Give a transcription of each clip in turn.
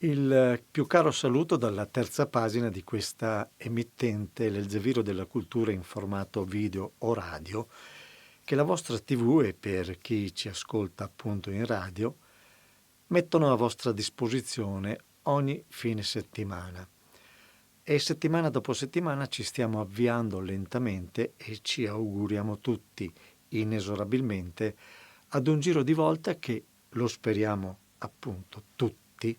Il più caro saluto dalla terza pagina di questa emittente l'Elzeviro della Cultura in formato video o radio, che la vostra TV e per chi ci ascolta appunto in radio mettono a vostra disposizione ogni fine settimana. E settimana dopo settimana ci stiamo avviando lentamente e ci auguriamo tutti inesorabilmente ad un giro di volta che, lo speriamo appunto tutti,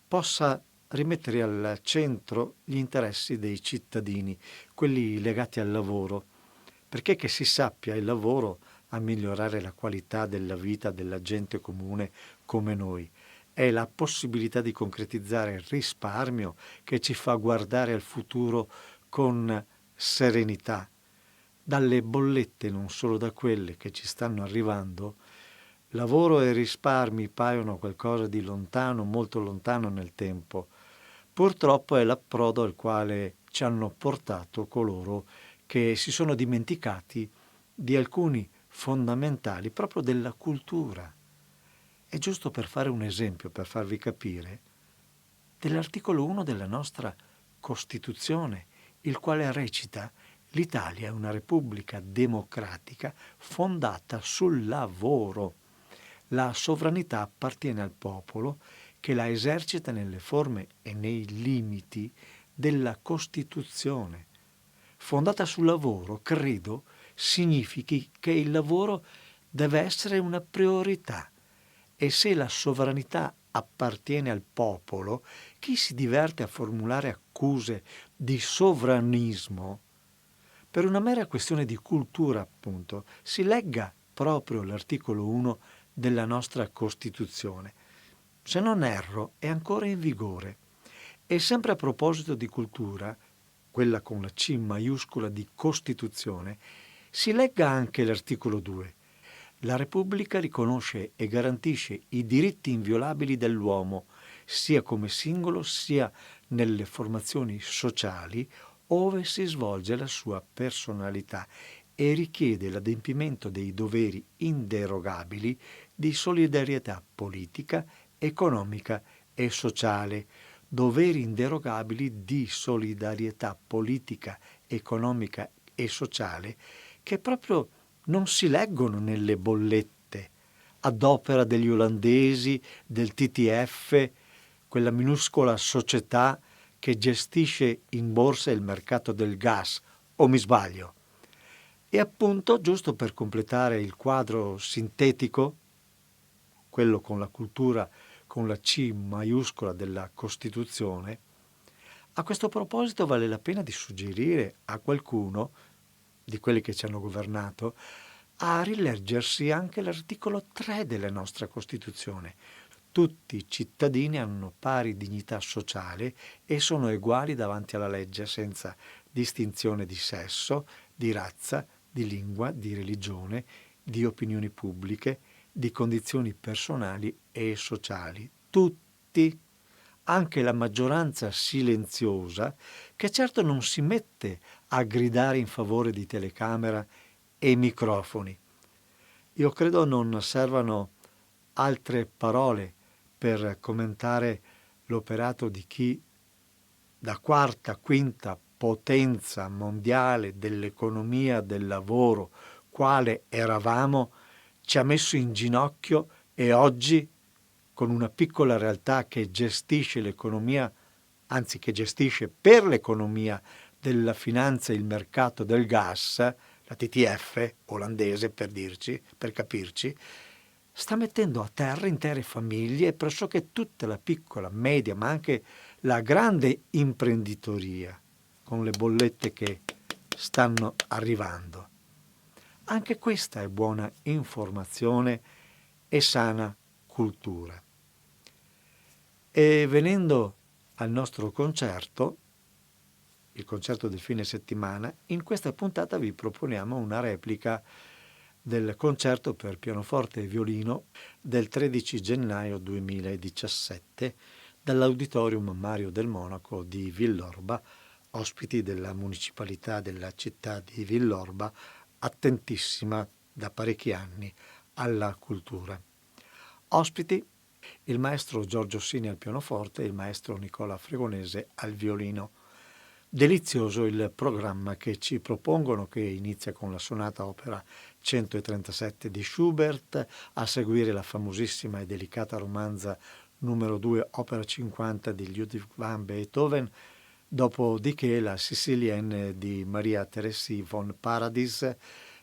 possa rimettere al centro gli interessi dei cittadini, quelli legati al lavoro, perché che si sappia il lavoro a migliorare la qualità della vita della gente comune come noi. È la possibilità di concretizzare il risparmio che ci fa guardare al futuro con serenità. Dalle bollette, non solo da quelle che ci stanno arrivando, lavoro e risparmi paiono qualcosa di lontano, molto lontano nel tempo. Purtroppo è l'approdo al quale ci hanno portato coloro che si sono dimenticati di alcuni fondamentali proprio della cultura. È giusto per fare un esempio, per farvi capire, dell'articolo 1 della nostra Costituzione, il quale recita: l'Italia è una repubblica democratica fondata sul lavoro. La sovranità appartiene al popolo che la esercita nelle forme e nei limiti della Costituzione. Fondata sul lavoro, credo, significhi che il lavoro deve essere una priorità. E se la sovranità appartiene al popolo, chi si diverte a formulare accuse di sovranismo per una mera questione di cultura, appunto, si legga proprio l'articolo 1 della nostra Costituzione. Se non erro, è ancora in vigore. E sempre a proposito di cultura, quella con la C maiuscola di Costituzione, si legga anche l'articolo 2. La Repubblica riconosce e garantisce i diritti inviolabili dell'uomo, sia come singolo sia nelle formazioni sociali ove si svolge la sua personalità, e richiede l'adempimento dei doveri inderogabili di solidarietà politica, economica e sociale. Doveri inderogabili di solidarietà politica, economica e sociale che proprio non si leggono nelle bollette ad opera degli olandesi, del TTF, quella minuscola società che gestisce in borsa il mercato del gas, o mi sbaglio? E appunto, giusto per completare il quadro sintetico, quello con la cultura con la C maiuscola della Costituzione, a questo proposito vale la pena di suggerire a qualcuno di quelli che ci hanno governato a rileggersi anche l'articolo 3 della nostra Costituzione. Tutti i cittadini hanno pari dignità sociale e sono uguali davanti alla legge senza distinzione di sesso, di razza, di lingua, di religione, di opinioni pubbliche, di condizioni personali e sociali. Tutti, anche la maggioranza silenziosa, che certo non si mette a gridare in favore di telecamera e microfoni. Io credo non servano altre parole per commentare l'operato di chi, da quarta, quinta potenza mondiale dell'economia del lavoro, quale eravamo, ci ha messo in ginocchio e oggi, con una piccola realtà che gestisce l'economia, anzi che gestisce per l'economia della finanza il mercato del gas, la TTF olandese per dirci, per capirci, sta mettendo a terra intere famiglie e pressoché tutta la piccola, media, ma anche la grande imprenditoria, con le bollette che stanno arrivando. Anche questa è buona informazione e sana cultura. E venendo al nostro concerto, il concerto del fine settimana, in questa puntata vi proponiamo una replica del concerto per pianoforte e violino del 13 gennaio 2017 dall'Auditorium Mario del Monaco di Villorba, ospiti della municipalità della città di Villorba, attentissima da parecchi anni alla cultura. Ospiti il maestro Giorgio Sini al pianoforte e il maestro Nicola Fregonese al violino. Delizioso il programma che ci propongono, che inizia con la sonata opera 137 di Schubert, a seguire la famosissima e delicata romanza numero 2 opera 50 di Ludwig van Beethoven, dopodiché la Sicilienne di Maria Teresì von Paradis,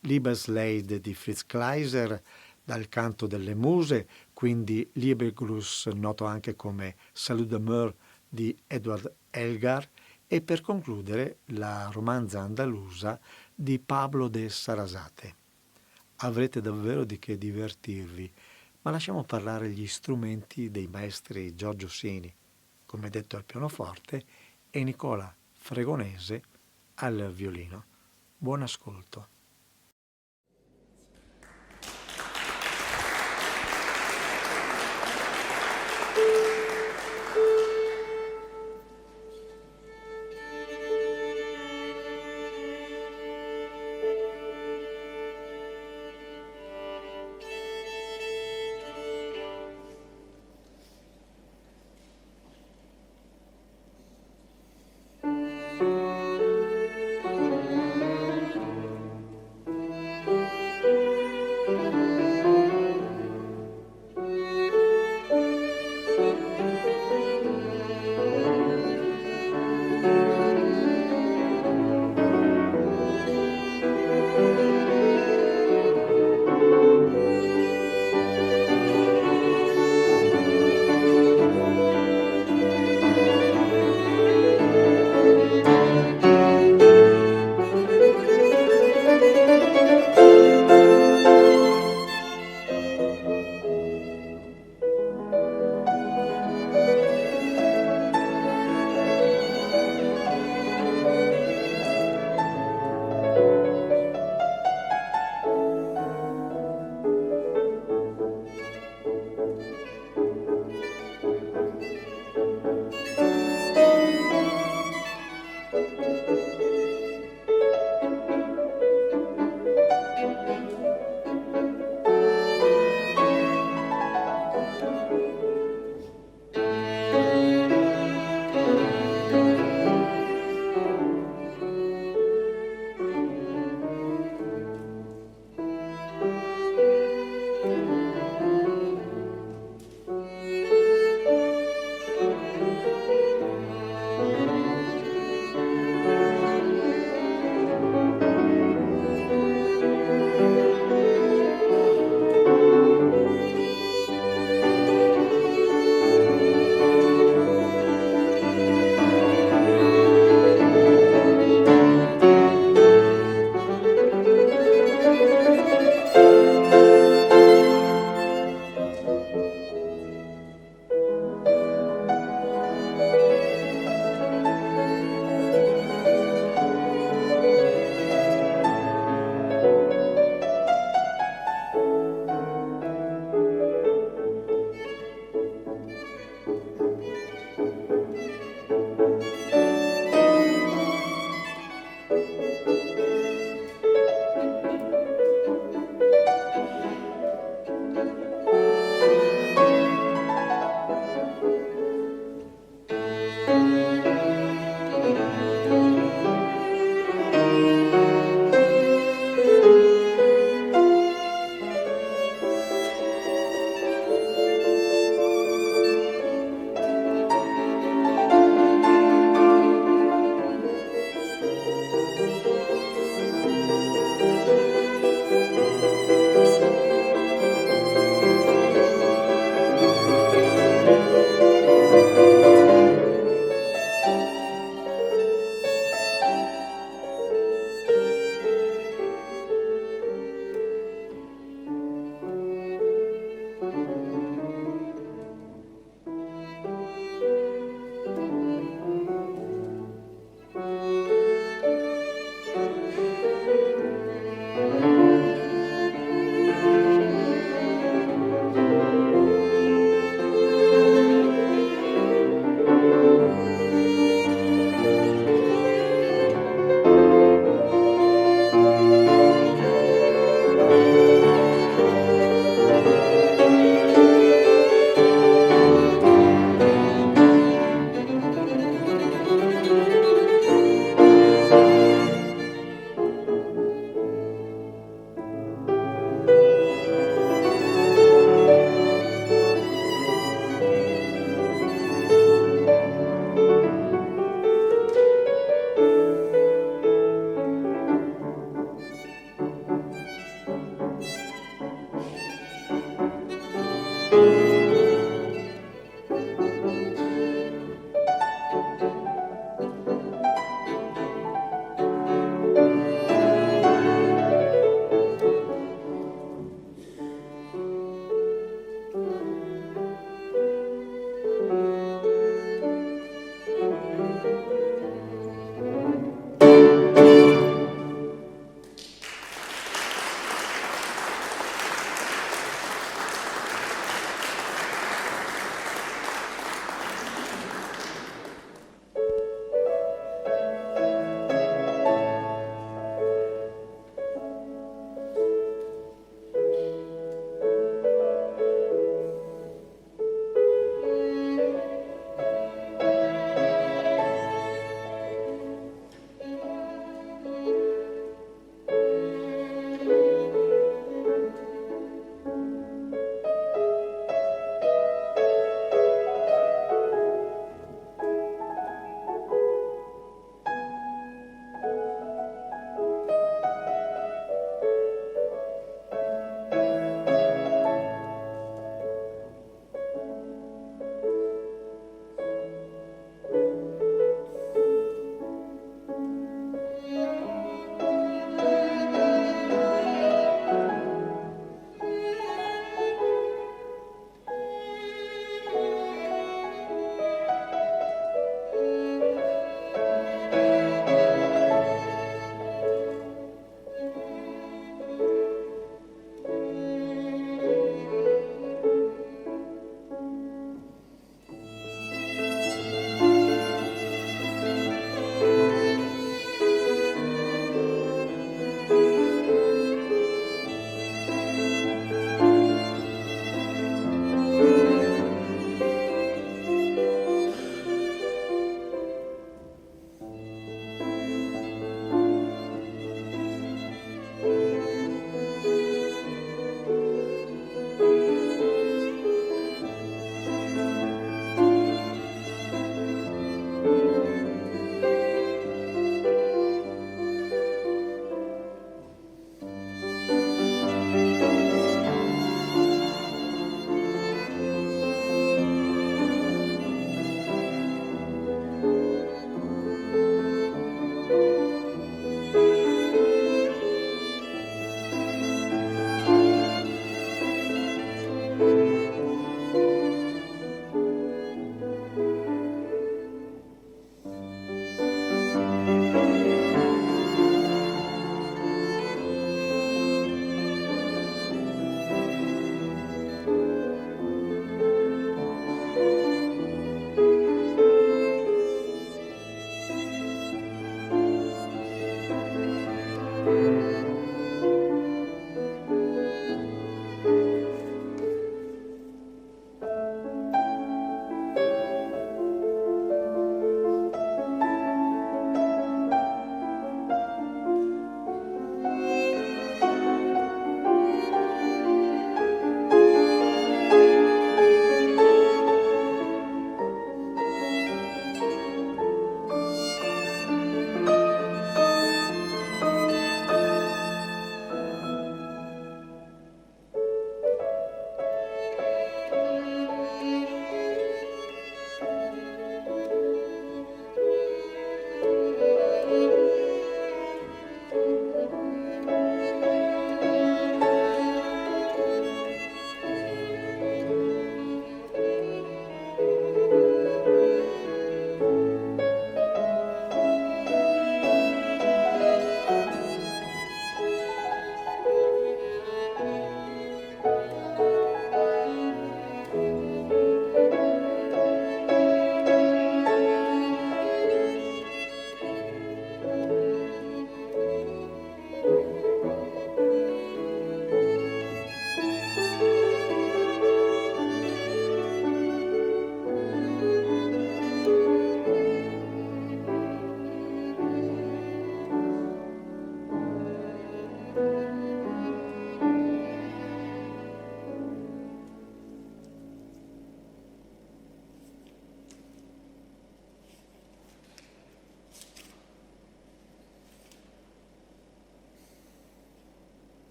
Liebesleid di Fritz Kleiser, dal canto delle muse, quindi Liebegruß, noto anche come Salut d'amour di Edward Elgar, e per concludere la romanza andalusa di Pablo de Sarasate. Avrete davvero di che divertirvi, ma lasciamo parlare gli strumenti dei maestri Giorgio Sini, come detto al pianoforte, e Nicola Fregonese al violino. Buon ascolto.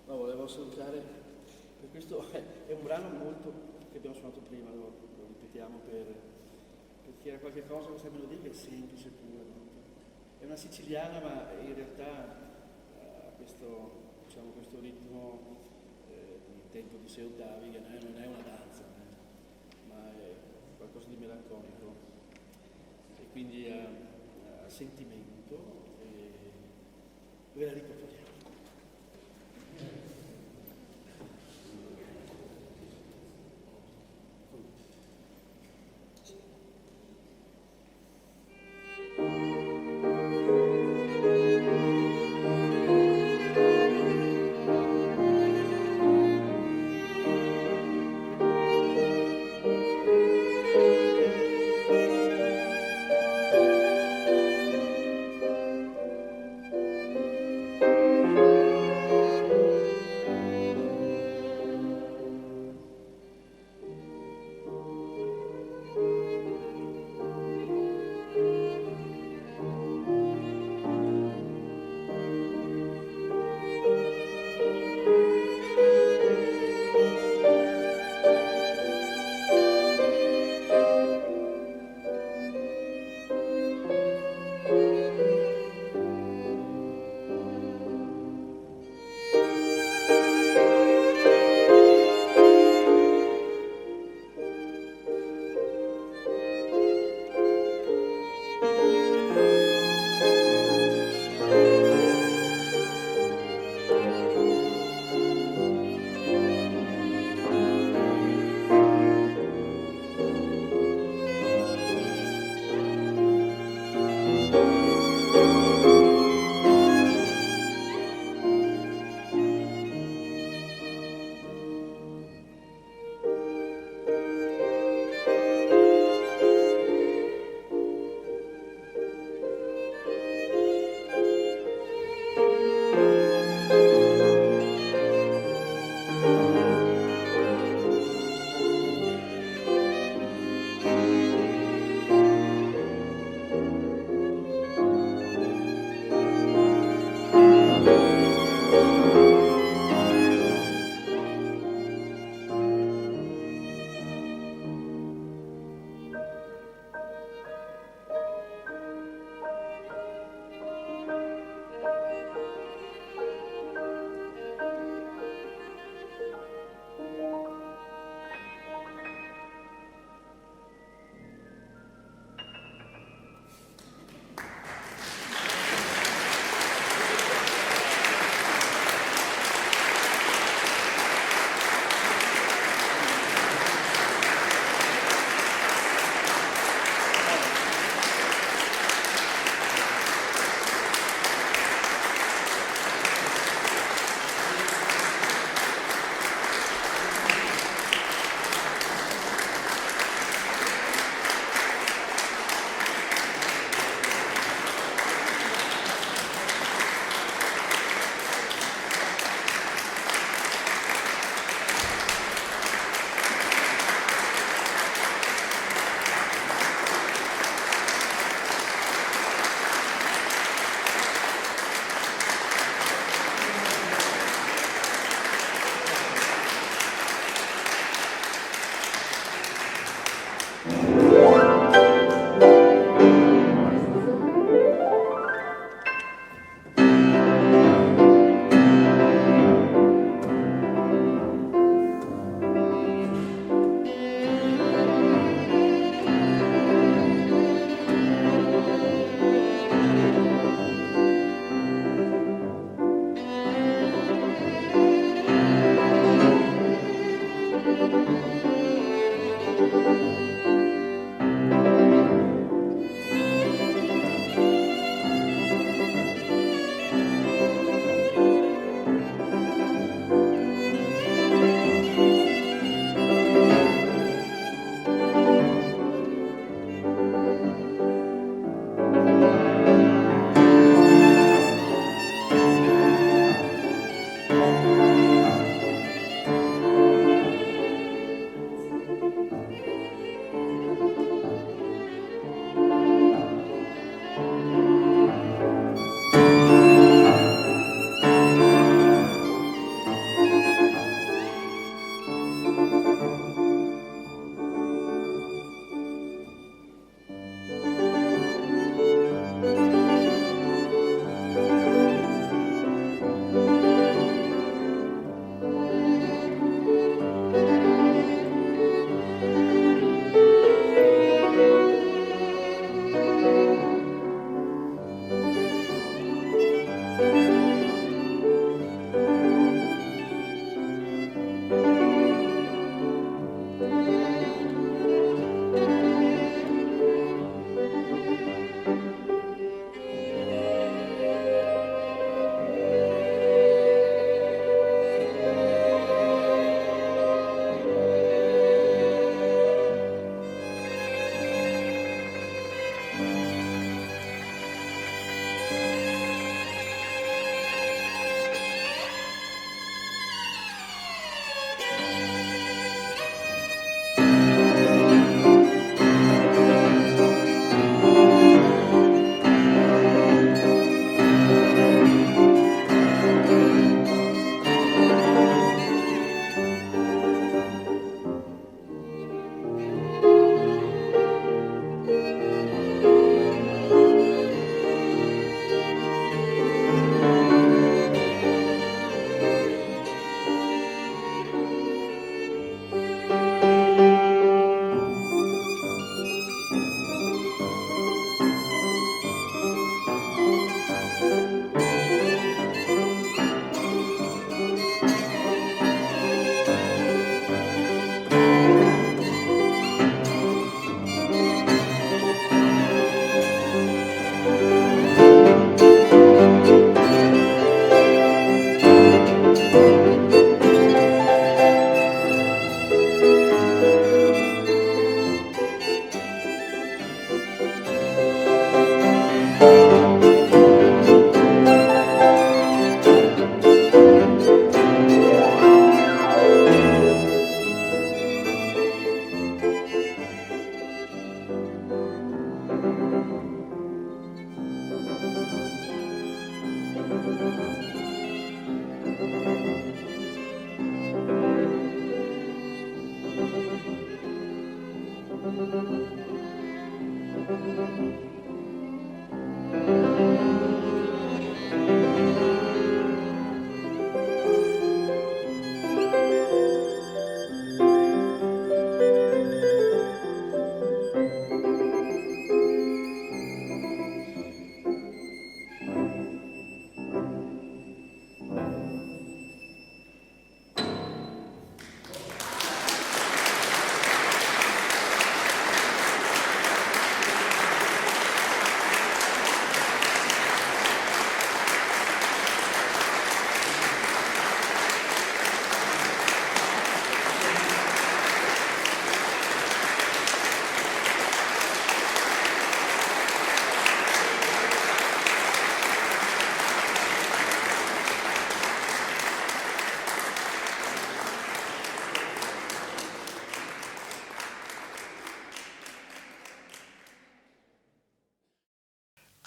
No, volevo salutare, per questo è un brano molto che abbiamo suonato prima, lo ripetiamo perché era qualche cosa, questa melodia che è semplice pure, no? È una siciliana, ma in realtà ha questo, diciamo, questo ritmo di tempo di 6 ottavi che non è una danza, ma è qualcosa di melanconico e quindi ha sentimento e ve la riproponiamo.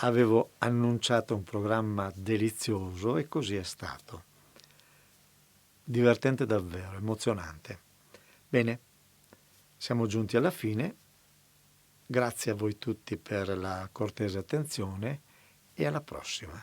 avevo annunciato un programma delizioso e così è stato. Divertente davvero, emozionante. Bene, siamo giunti alla fine. Grazie a voi tutti per la cortese attenzione e alla prossima.